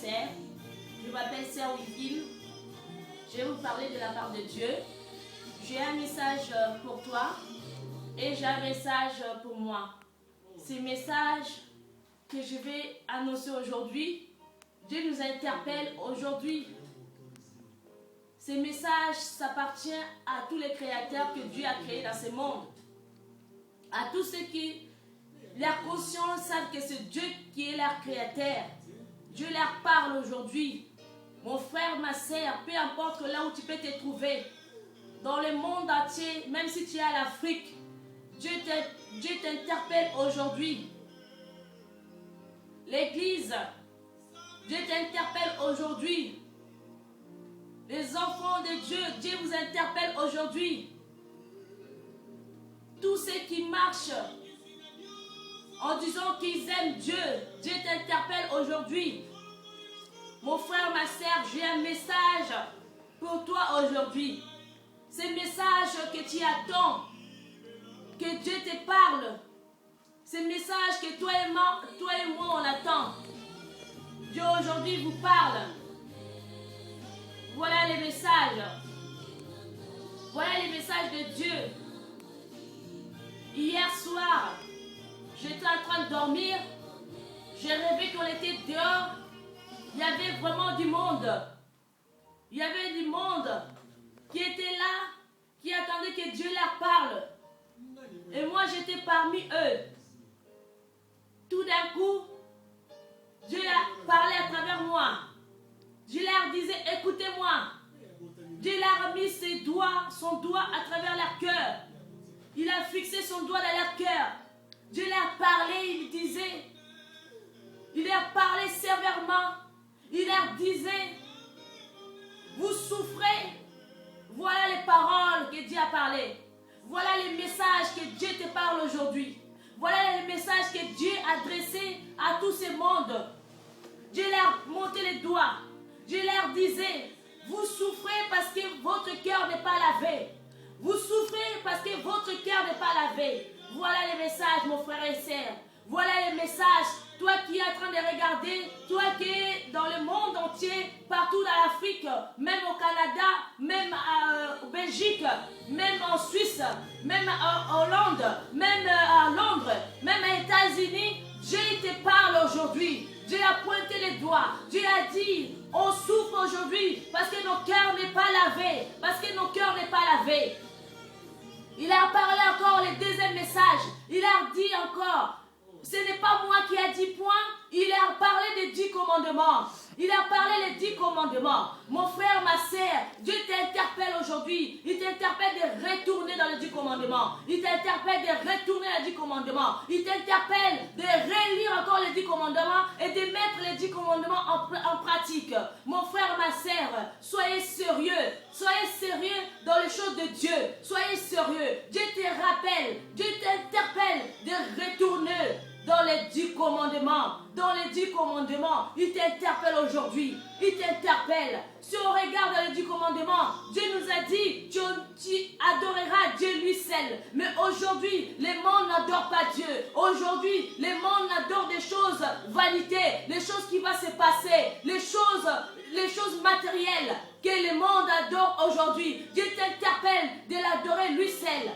sœur. Je m'appelle Sœur Wikine. Je vais vous parler de la part de Dieu. J'ai un message pour toi et j'ai un message pour moi. Ces messages que je vais annoncer aujourd'hui, Dieu nous interpelle aujourd'hui. Ces messages s'appartiennent à tous les créateurs que Dieu a créés dans ce monde. À tous ceux qui, leur conscience, savent que c'est Dieu qui est leur créateur. Dieu leur parle aujourd'hui. Mon frère, ma soeur, peu importe là où tu peux te trouver, dans le monde entier, même si tu es à l'Afrique, Dieu t'interpelle aujourd'hui. L'Église, Dieu t'interpelle aujourd'hui. Les enfants de Dieu, Dieu vous interpelle aujourd'hui. Tous ceux qui marchent en disant qu'ils aiment Dieu, Dieu t'interpelle aujourd'hui. Mon frère, ma soeur, j'ai un message pour toi aujourd'hui. Ce message que tu attends, que Dieu te parle. Ce message que toi et moi on attend. Dieu aujourd'hui vous parle. Voilà les messages. Voilà les messages de Dieu. Hier soir, j'étais en train de dormir. J'ai rêvé qu'on était dehors. Il y avait vraiment du monde. Il y avait du monde qui était là, qui attendait que Dieu leur parle. Et moi, j'étais parmi eux. Tout d'un coup, Dieu a parlé à travers moi. Dieu leur disait, écoutez-moi. Dieu leur a mis son doigt à travers leur cœur. Il a fixé son doigt dans leur cœur. Dieu leur parlait, il leur parlait sévèrement. Il leur disait, vous souffrez. Voilà les paroles que Dieu a parlé. Voilà les messages que Dieu te parle aujourd'hui. Voilà les messages que Dieu a adressés à tout ce monde. Dieu leur montait les doigts. Dieu leur disait, vous souffrez parce que votre cœur n'est pas lavé. Vous souffrez parce que votre cœur n'est pas lavé. Voilà les messages, mon frère et sœur. Voilà les messages. Toi qui es en train de regarder, toi qui es dans le monde entier, partout dans l'Afrique, même au Canada, même en Belgique, même en Suisse, même en Hollande, même à Londres, même aux États-Unis, Dieu te parle aujourd'hui. Dieu a pointé les doigts. Dieu a dit, on souffre aujourd'hui parce que nos cœurs n'est pas lavés. Parce que nos cœurs n'est pas lavés. Il a parlé encore le deuxième message. Il a dit encore, ce n'est pas moi qui ai dit point. Il a parlé des 10 commandements. Il a parlé des 10 commandements. Mon frère, ma sœur, Dieu t'interpelle aujourd'hui. Il t'interpelle de retourner dans les 10 commandements. Il t'interpelle de retourner dans les 10 commandements. Il t'interpelle de relire encore les 10 commandements et de mettre les 10 commandements en pratique. Mon frère, ma sœur, soyez sérieux. Soyez sérieux dans les choses de Dieu. Soyez sérieux. Dieu te rappelle. Dieu t'interpelle de retourner dans les 10 commandements. Dans les 10 commandements, il t'interpelle aujourd'hui. Il t'interpelle. Si on regarde dans les 10 commandements, Dieu nous a dit, tu adoreras Dieu lui seul. Mais aujourd'hui, le monde n'adore pas Dieu. Aujourd'hui, le monde adore des choses vanités, les choses qui vont se passer, les choses matérielles que le monde adore aujourd'hui. Dieu t'interpelle de l'adorer lui seul.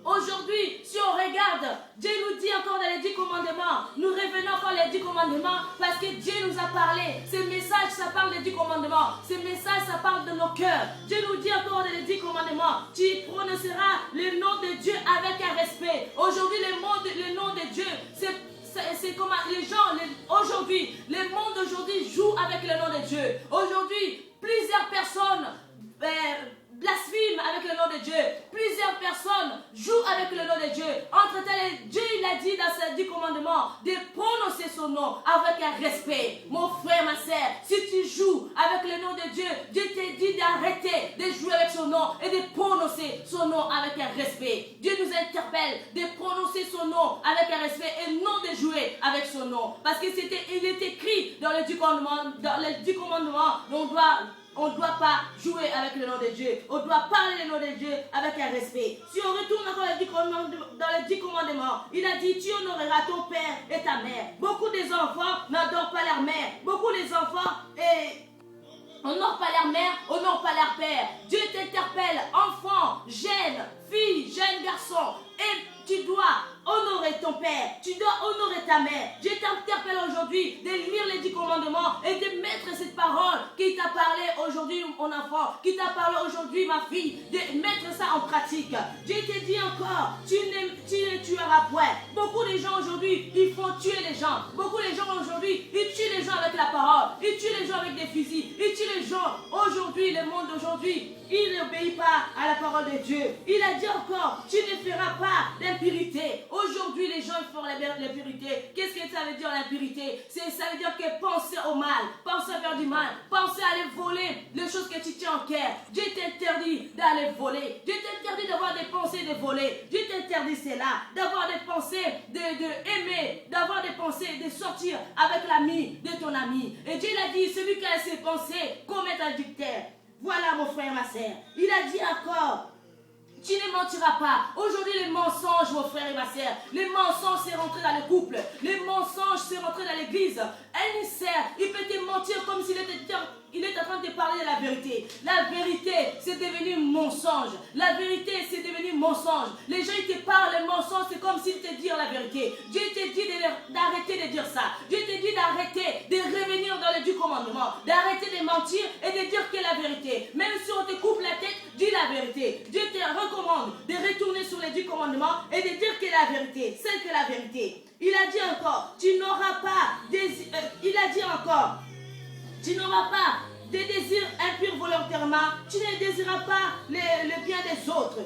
Aujourd'hui, si on regarde, Dieu nous dit encore dans les 10 commandements, nous revenons encore les 10 commandements parce que Dieu nous a parlé. Ces messages, ça parle des 10 commandements. Ces messages, ça parle de nos cœurs. Dieu nous dit encore dans les 10 commandements, tu prononceras le nom de Dieu avec un respect. Aujourd'hui, le nom de Dieu, c'est comme les gens, aujourd'hui, le monde d'aujourd'hui joue avec le nom de Dieu. Aujourd'hui, plusieurs personnes blasphème avec le nom de Dieu. Plusieurs personnes jouent avec le nom de Dieu. Entre-temps, Dieu il a dit dans ses 10 commandements de prononcer son nom avec un respect. Mon frère, ma soeur, si tu joues avec le nom de Dieu, Dieu te dit d'arrêter de jouer avec son nom et de prononcer son nom avec un respect. Dieu nous interpelle de prononcer son nom avec un respect et non de jouer avec son nom. Parce qu'il est écrit dans les 10 commandements, on ne doit pas jouer avec le nom de Dieu. On doit parler le nom de Dieu avec un respect. Si on retourne encore dans les 10 commandements, il a dit, tu honoreras ton père et ta mère. Beaucoup des enfants n'adorent pas leur mère. aujourd'hui de lire les 10 commandements et de mettre cette parole qui t'a parlé aujourd'hui, mon enfant, qui t'a parlé aujourd'hui, ma fille, de mettre ça en pratique. Dieu te dit encore, tu ne tueras point. Beaucoup de gens aujourd'hui, ils font tuer les gens. Beaucoup de gens aujourd'hui, ils tuent les gens avec la parole. Ils tuent les gens avec des fusils. Ils tuent les gens. Aujourd'hui, le monde d'aujourd'hui, il n'obéit pas à la parole de Dieu. Il a dit encore, tu ne feras pas d'impurité. Aujourd'hui, les gens font l'impurité. Qu'est-ce que ça veut dire l'impurité? Ça veut dire que penser au mal, penser à faire du mal, penser à aller voler les choses que tu tiens en cœur. Dieu t'interdit d'aller voler. Dieu t'interdit d'avoir des pensées de voler. Dieu t'interdit cela, d'avoir des pensées d'aimer, d'avoir des pensées de sortir avec l'ami de ton ami. Et Dieu l'a dit, celui qui a ses pensées commet adultère. Voilà mon frère, ma sœur. Il a dit encore, tu ne mentiras pas. Aujourd'hui, les mensonges, mon frère et ma sœur, les mensonges, c'est rentré dans le couple. Les mensonges, c'est rentré dans l'église. Un émissaire, il peut te mentir comme s'il est en train de te parler de la vérité. La vérité, c'est devenu mensonge. La vérité, c'est devenu mensonge. Les gens, ils te parlent, les mensonges, c'est comme s'ils te disent la vérité. Dieu te dit d'arrêter de dire ça. Dieu te dit d'arrêter de revenir dans les 10 commandements. D'arrêter de mentir et de dire que la vérité. Même si on te coupe la tête, dis la vérité. Dieu te recommande de retourner sur les 10 commandements et de dire que la vérité, c'est que la vérité. Il a dit encore, tu n'auras pas il a dit encore, tu n'auras pas des désirs impurs volontairement, tu ne désireras pas le bien des autres.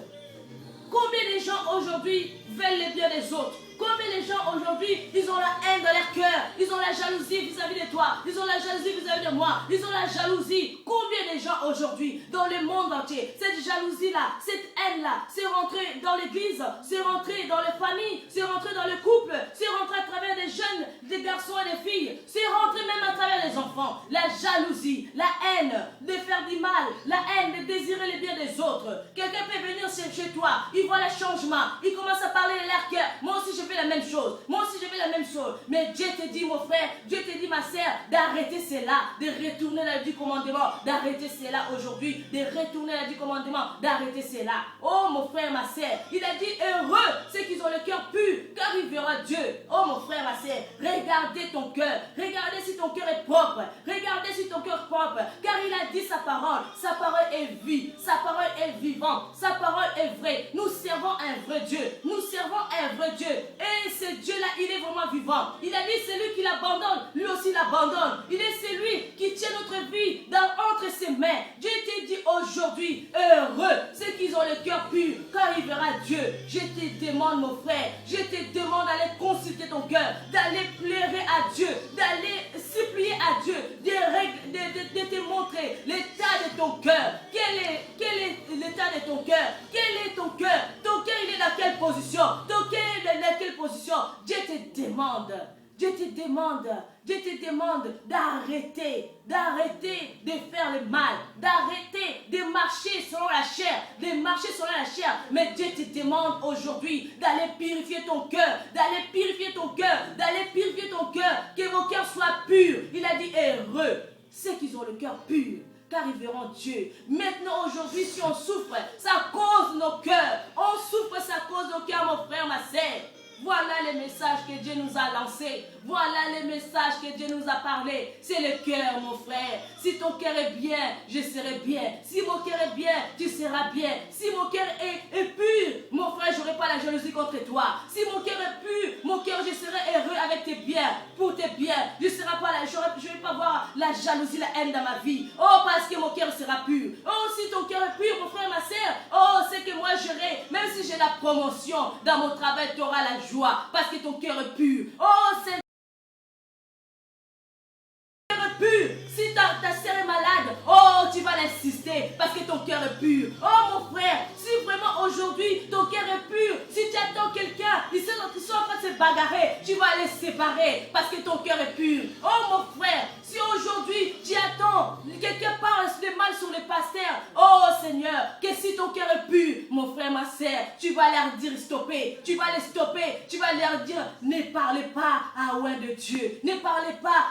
Combien de gens aujourd'hui veulent le bien des autres? Combien de gens aujourd'hui, ils ont la haine dans leur cœur, ils ont la jalousie vis-à-vis de toi, ils ont la jalousie vis-à-vis de moi, ils ont la jalousie. Combien de gens aujourd'hui, dans le monde entier, cette jalousie-là, cette haine-là, c'est rentré dans l'église, c'est rentré dans les familles, c'est rentré dans le couple, c'est rentré à travers des jeunes, des garçons et des filles, c'est rentré même à travers les enfants. La jalousie, la haine de faire du mal, la haine de désirer le bien des autres. Quelqu'un peut venir chez toi, il voit le changement, il commence à parler de leur cœur. Moi aussi, je fais la même chose. Moi aussi, je fais la même chose. Mais Dieu te dit, mon frère, Dieu te dit, ma sœur, d'arrêter cela, de retourner dans les 10 commandements, d'arrêter cela aujourd'hui, de retourner dans les 10 commandements, d'arrêter cela. Oh, mon frère, ma sœur, il a dit, heureux ceux qui ont le cœur pur, car il verra Dieu. Oh, mon frère, ma sœur, regardez ton cœur. Regardez si ton cœur est propre. Regardez si ton cœur est propre. Car il a dit sa parole. Sa parole est vie. Sa parole est vivante. Sa parole est vraie. Nous servons un vrai Dieu. Nous servons un vrai Dieu. Et ce Dieu-là, il est vraiment vivant. Il a dit, celui qui l'abandonne, lui aussi l'abandonne. Il est celui qui tient notre vie entre ses mains. Dieu te dit aujourd'hui, heureux ceux qui ont le cœur pur, car il verra Dieu. Je te demande, mon frère, je te demande d'aller consulter ton cœur, d'aller pleurer à Dieu, d'aller supplier à Dieu, de te montrer l'état de ton cœur. Quel est l'état de ton cœur? Quel est ton cœur? Ton cœur, il est dans quelle position? Ton cœur, il est dans quelle position? Dieu te demande. Dieu te demande d'arrêter de faire le mal, d'arrêter de marcher selon la chair, Mais Dieu te demande aujourd'hui d'aller purifier ton cœur, que vos cœurs soient purs. Il a dit heureux ceux qui ont le cœur pur, car ils verront Dieu. Maintenant, aujourd'hui, si on souffre, ça cause nos cœurs. On souffre, ça cause nos cœurs, mon frère, ma sœur. Voilà les messages que Dieu nous a lancés. Voilà les messages que Dieu nous a parlé. C'est le cœur, mon frère. Si ton cœur est bien, je serai bien. Si mon cœur est bien, tu seras bien. Si mon cœur est pur, mon frère, je n'aurai pas la jalousie contre toi. Si mon cœur est pur, mon cœur, je serai heureux avec tes biens. Pour tes biens, je ne vais pas voir la jalousie, la haine dans ma vie. Oh, parce que mon cœur sera pur. Oh, si ton cœur est pur, mon frère, ma sœur, oh, c'est que moi, même si j'ai la promotion dans mon travail, tu auras la joie. Parce que ton cœur est pur. Oh, c'est pur. Si ta sœur est malade, oh, tu vas l'insister parce que ton cœur est pur. Oh, mon frère, si vraiment aujourd'hui ton cœur est pur, si tu attends quelqu'un, ils sont en train de se bagarrer, tu vas les séparer parce que ton cœur est pur. Oh, mon frère, si aujourd'hui tu attends, quelqu'un parle de mal sur les pasteurs, oh Seigneur, que si ton cœur est pur, mon frère, ma sœur, tu vas leur dire stopper, tu vas les stopper, tu vas leur dire ne parlez pas à loin de Dieu, ne parlez pas